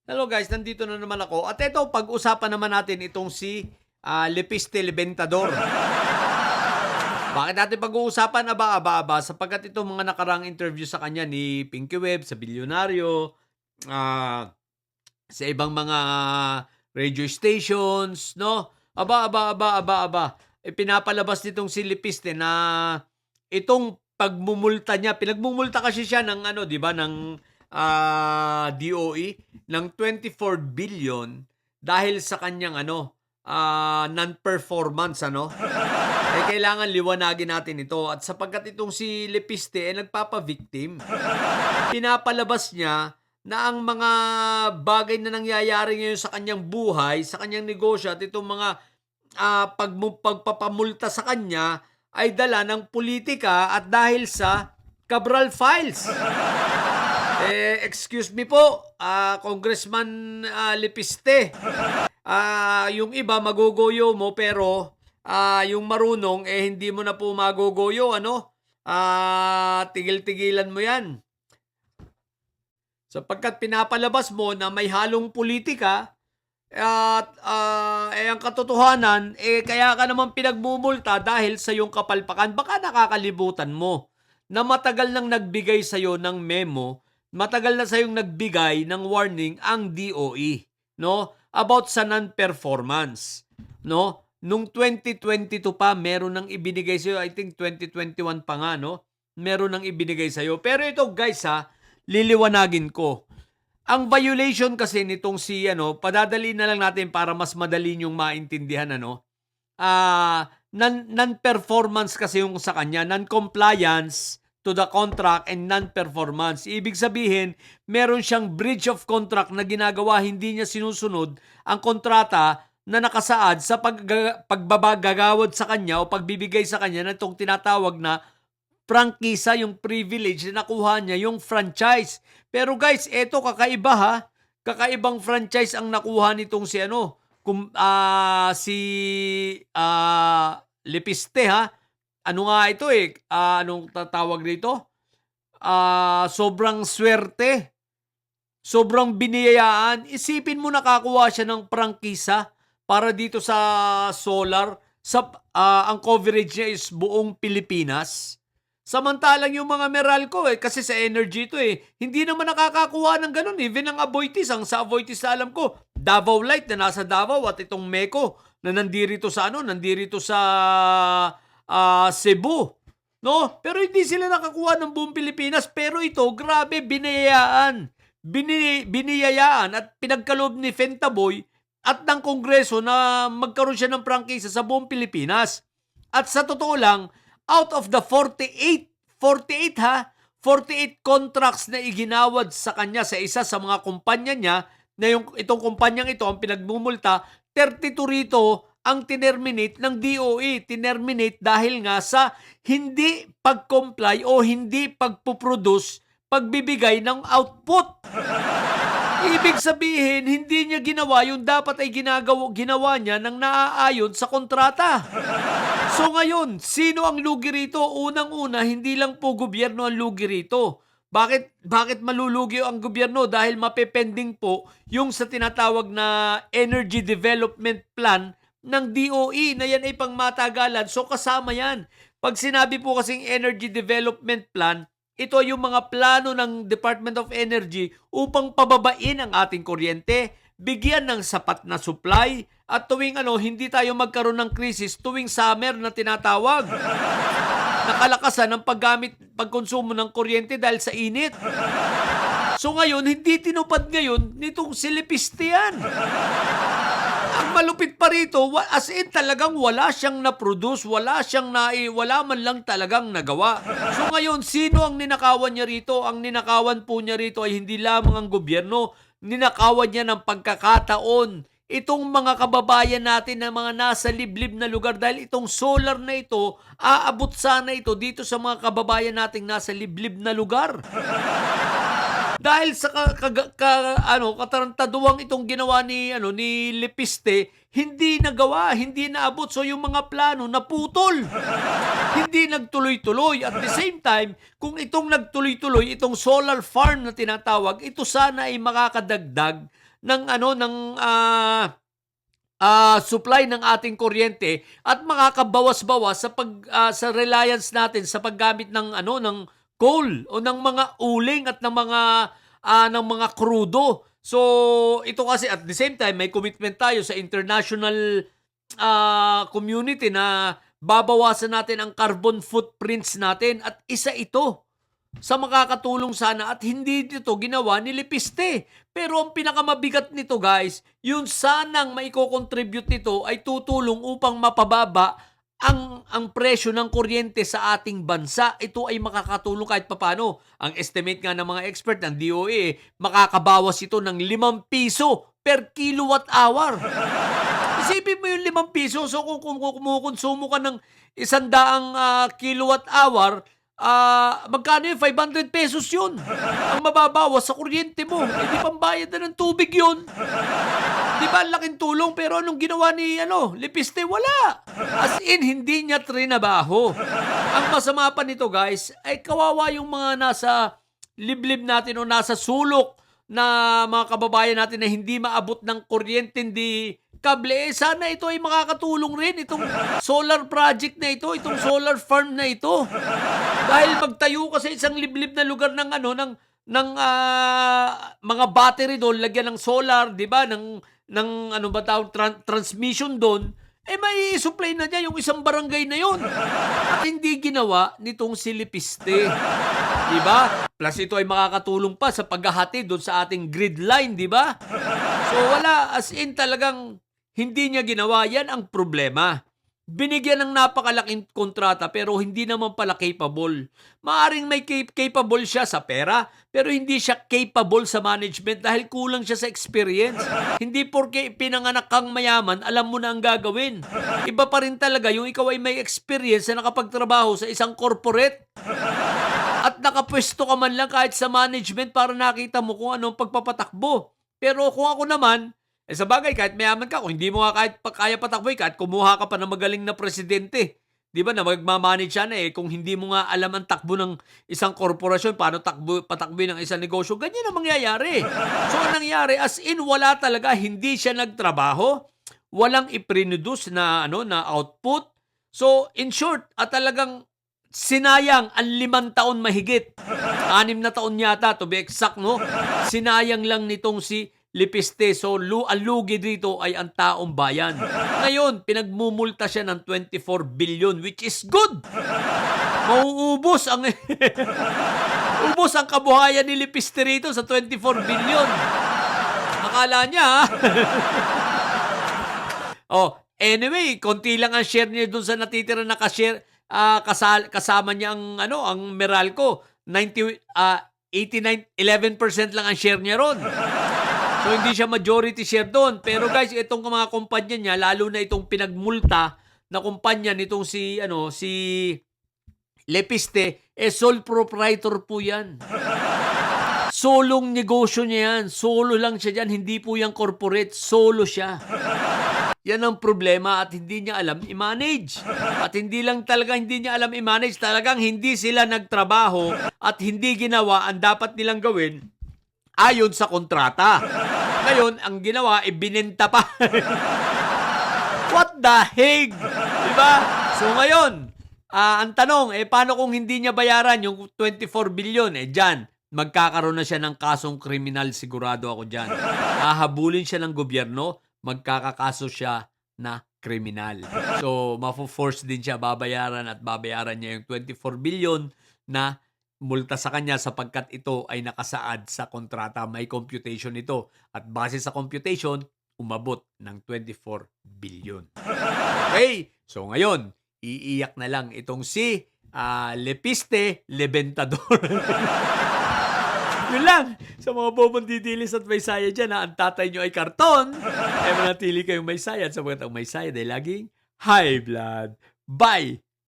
Hello guys, nandito na naman ako. At ito, pag-usapan naman natin itong si Lepiste Leventador. Bakit natin pag-uusapan? Aba, sapagkat itong mga nakarang interview sa kanya ni Pinky Web, sa Bilyonaryo, sa ibang mga radio stations, no? Aba. Pinapalabas nitong si Lepiste na itong pagmumulta niya, pinagmumulta kasi siya ng ano, 'di ba, ng DOE ng 24 billion dahil sa kanyang non-performance kailangan liwanagin natin ito at sapagkat itong si Lepiste nagpapa-victim. Pinapalabas niya na ang mga bagay na nangyayari ngayon sa kanyang buhay, sa kanyang negosyo at itong mga pagpapamulta sa kanya ay dala ng politika at dahil sa Cabral Files. Excuse me po, Congressman Lepiste. Yung iba magogoyo mo pero yung marunong hindi mo na po magogoyo, ano? Tigil-tigilan mo 'yan. Sapagkat pinapalabas mo na may halong politika at ang katotohanan, kaya ka naman pinagmumulta dahil sa iyong kapalpakan. Baka nakakalimutan mo na matagal nang nagbigay sa iyo ng memo, matagal na sa iyong nagbigay ng warning ang DOE, no? About sa non-performance, no? Nung 2022 pa, meron nang ibinigay sa iyo. I think 2021 pa nga, no? Meron nang ibinigay sa iyo. Pero ito, guys, liliwanagin ko. Ang violation kasi nitong si padadali na lang natin para mas madali niyong maintindihan non-performance kasi yung sa kanya, non-compliance to the contract and non-performance. Ibig sabihin, meron siyang breach of contract na ginagawa, hindi niya sinusunod ang kontrata na nakasaad sa pagbabagagawad sa kanya o pagbibigay sa kanya na itong tinatawag na prangkisa, yung privilege na nakuha niya, yung franchise. Pero guys, eto kakaiba Kakaibang franchise ang nakuha nitong si Lepiste Ano nga ito anong tatawag dito? Sobrang swerte. Sobrang biniyayaan. Isipin mo nakakuha siya ng prangkisa para dito sa solar. Ang coverage niya is buong Pilipinas. Samantalang yung mga Meralco kasi sa energy ito hindi naman nakakakuha ng ganun. Even ang Aboitiz, sa Aboitiz na alam ko, Davao Light na nasa Davao at itong Meco na nandirito sa Cebu. No? Pero hindi sila nakakuha ng buong Pilipinas. Pero ito, grabe, biniyayaan. Biniyayaan at pinagkaloob ni Fentaboy at ng Kongreso na magkaroon siya ng prangkisa sa buong Pilipinas. At sa totoo lang, out of the 48 contracts na iginawad sa kanya sa isa sa mga kumpanya niya, na itong kumpanyang ito ang pinagmumulta, 32 rito ang tinerminate ng DOE. Tinerminate dahil nga sa hindi pag-comply o hindi pagpuproduce, pagbibigay ng output. Ibig sabihin, hindi niya ginawa yung dapat ay ginawa niya nang naaayon sa kontrata. So ngayon, sino ang lugi rito? Unang-una, hindi lang po gobyerno ang lugi rito. Bakit malulugi ang gobyerno? Dahil mapepending po yung sa tinatawag na Energy Development Plan ng DOE na yan ay pangmatagalan. So kasama yan. Pag sinabi po kasing Energy Development Plan, ito yung mga plano ng Department of Energy upang pababain ang ating kuryente, bigyan ng sapat na supply, at tuwing hindi tayo magkaroon ng krisis tuwing summer na tinatawag. Nakalakasan ang pagkonsumo ng kuryente dahil sa init. So ngayon, hindi tinupad ngayon nitong si Lepiste yan. Ang malupit pa rito, as in talagang wala siyang na-produce, wala man lang talagang nagawa. So ngayon, sino ang ninakawan niya rito? Ang ninakawan po niya rito ay hindi lamang ang gobyerno, ninakawan niya ng pagkakataon itong mga kababayan natin na mga nasa liblib na lugar dahil itong solar na ito, aabot sana ito dito sa mga kababayan nating nasa liblib na lugar. dahil sa katarantaduhang itong ginawa ni Lepiste, hindi nagawa, hindi naabot. So yung mga plano naputol. Hindi nagtuloy-tuloy. At the same time, kung itong nagtuloy-tuloy, itong solar farm na tinatawag, ito sana ay makakadagdag ng supply ng ating kuryente at makakabawas-bawas sa reliance natin sa paggamit ng coal o ng mga uling at ng mga krudo. So ito kasi at the same time may commitment tayo sa international community na babawasan natin ang carbon footprints natin at isa ito sa makakatulong sana at hindi dito ginawa ni Lepiste. Pero ang pinakamabigat nito guys, yung sanang maiko-contribute nito ay tutulong upang mapababa ang presyo ng kuryente sa ating bansa. Ito ay makakatulong kahit papano. Ang estimate nga ng mga expert ng DOE, makakabawas ito ng 5 piso per kilowatt hour. Isipin mo yung 5 piso. So kung kumukonsumo ka ng 100 kilowatt hour, magkano yun? 500 pesos yun. Ang mababawas sa kuryente mo. Di pambayad na ng tubig yun. Di ba, laking tulong, pero anong ginawa ni Lepiste? Wala. As in, hindi niya trinabaho. Ang masama pa nito, guys, ay kawawa yung mga nasa liblib natin o nasa sulok na mga kababayan natin na hindi maabot ng kuryente, hindi kable. Sana ito ay makakatulong rin, itong solar project na ito, itong solar farm na ito. Dahil magtayo ka sa isang liblib na lugar ng mga battery doon, lagyan ng solar, 'di ba? Ng transmission doon, may supply na niya yung isang barangay na yon. At hindi ginawa nitong si Lepiste. 'Di ba? Plus ito ay makakatulong pa sa paghahati doon sa ating grid line, 'di ba? So wala, as in talagang hindi niya ginawa. Yan ang problema. Binigyan ng napakalaking kontrata pero hindi naman pala capable. Maaring may capable siya sa pera pero hindi siya capable sa management dahil kulang siya sa experience. Hindi porke pinanganak kang mayaman, alam mo na ang gagawin. Iba pa rin talaga yung ikaw ay may experience na nakapagtrabaho sa isang corporate at nakapwesto ka man lang kahit sa management para nakita mo kung anong pagpapatakbo. Pero kung ako naman, sa bagay, kahit mayaman ka, kung hindi mo nga kaya patakboy, kahit kumuha ka pa ng magaling na presidente, di ba, na magmamanage siya na kung hindi mo nga alam ang takbo ng isang korporasyon, paano patakboy ng isang negosyo, ganyan ang mangyayari. So, ang nangyari, as in, wala talaga, hindi siya nagtrabaho, walang iprinuduce na output. So, in short, talagang sinayang ang 5 taon mahigit. 6 na taon yata, to be exact, no? Sinayang lang nitong si Lepiste. So, ang lugi dito ay ang taong bayan. Ngayon, pinagmumulta siya ng 24 billion, which is good. Mauubos ang ubos ang kabuhayan ni Lepiste rito sa 24 billion. Akala niya, ha? Anyway, konti lang ang share niya dun sa natitira na kasama niya ang Meralco. 11% lang ang share niya ron. So, hindi siya majority share doon. Pero guys, itong mga kumpanya niya, lalo na itong pinagmulta na kumpanya nitong si Lepiste, sole proprietor po yan. Solong negosyo niya yan. Solo lang siya dyan. Hindi po yan corporate. Solo siya. Yan ang problema at hindi niya alam i-manage. At hindi lang talaga hindi niya alam i-manage. Talagang hindi sila nagtrabaho at hindi ginawa ang dapat nilang gawin ayon sa kontrata. Ngayon, ang ginawa, ibinenta pa. What the heck? Diba? So ngayon, ang tanong, paano kung hindi niya bayaran yung 24 billion? Dyan, magkakaroon na siya ng kasong kriminal, sigurado ako dyan. Hahabulin siya ng gobyerno, magkakakaso siya na kriminal. So, mafo-force din siya babayaran at babayaran niya yung 24 billion na multa sa kanya sapagkat ito ay nakasaad sa kontrata. May computation ito. At base sa computation, umabot ng 24 billion. Okay? So ngayon, iiyak na lang itong si Lepiste Lebentador. Yun lang. Sa mga bobong didilis at may saya dyan, ang tatay nyo ay karton, manatili kayong may saya sapagkat ang may saya ay laging high blood. Bye!